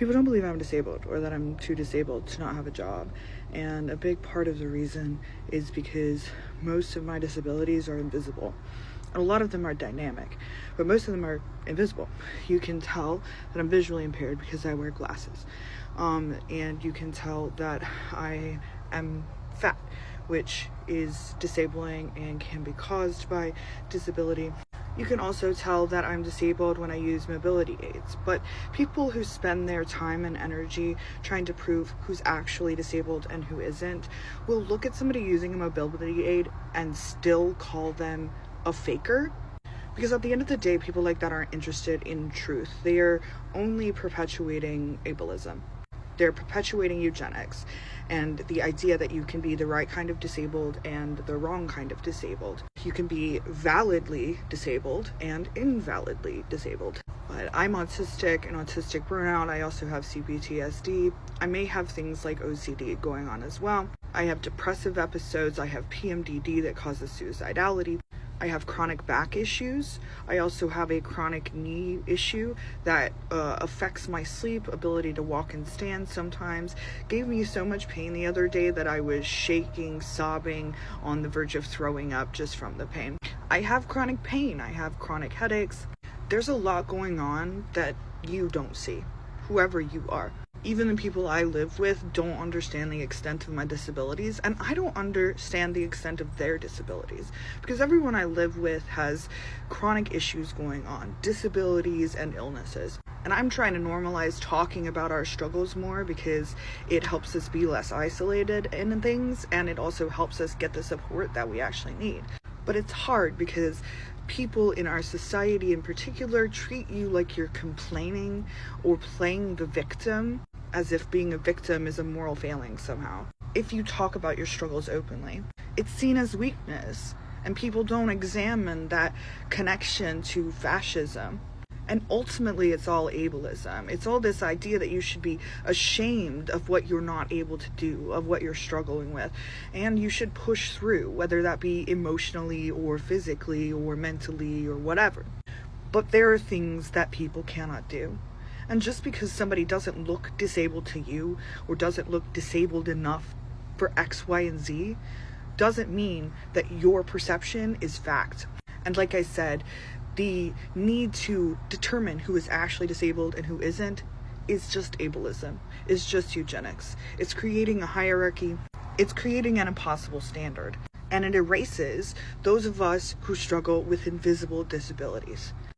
People don't believe I'm disabled or that I'm too disabled to not have a job. And a big part of the reason is because most of my disabilities are invisible. And a lot of them are dynamic, but most of them are invisible. You can tell that I'm visually impaired because I wear glasses. And you can tell that I am fat, which is disabling and can be caused by disability. You can also tell that I'm disabled when I use mobility aids, but people who spend their time and energy trying to prove who's actually disabled and who isn't will look at somebody using a mobility aid and still call them a faker. Because at the end of the day, people like that aren't interested in truth. They are only perpetuating ableism. They're perpetuating eugenics and the idea that you can be the right kind of disabled and the wrong kind of disabled. You can be validly disabled and invalidly disabled. But I'm autistic and autistic burnout. I also have CPTSD. I may have things like OCD going on as well. I have depressive episodes. I have PMDD that causes suicidality. I have chronic back issues. I also have a chronic knee issue that affects my sleep, ability to walk and stand sometimes. Gave me so much pain the other day that I was shaking, sobbing, on the verge of throwing up just from the pain. I have chronic pain. I have chronic headaches. There's a lot going on that you don't see, whoever you are. Even the people I live with don't understand the extent of my disabilities, and I don't understand the extent of their disabilities, because everyone I live with has chronic issues going on, disabilities and illnesses. And I'm trying to normalize talking about our struggles more because it helps us be less isolated in things, and it also helps us get the support that we actually need. But it's hard because people in our society in particular treat you like you're complaining or playing the victim, as if being a victim is a moral failing somehow. If you talk about your struggles openly, it's seen as weakness, and people don't examine that connection to fascism. And ultimately, it's all ableism. It's all this idea that you should be ashamed of what you're not able to do, of what you're struggling with, and you should push through, whether that be emotionally or physically or mentally or whatever. But there are things that people cannot do. And just because somebody doesn't look disabled to you or doesn't look disabled enough for X, Y, and Z doesn't mean that your perception is fact. And like I said, the need to determine who is actually disabled and who isn't is just ableism. It's just eugenics. It's creating a hierarchy. It's creating an impossible standard. And it erases those of us who struggle with invisible disabilities.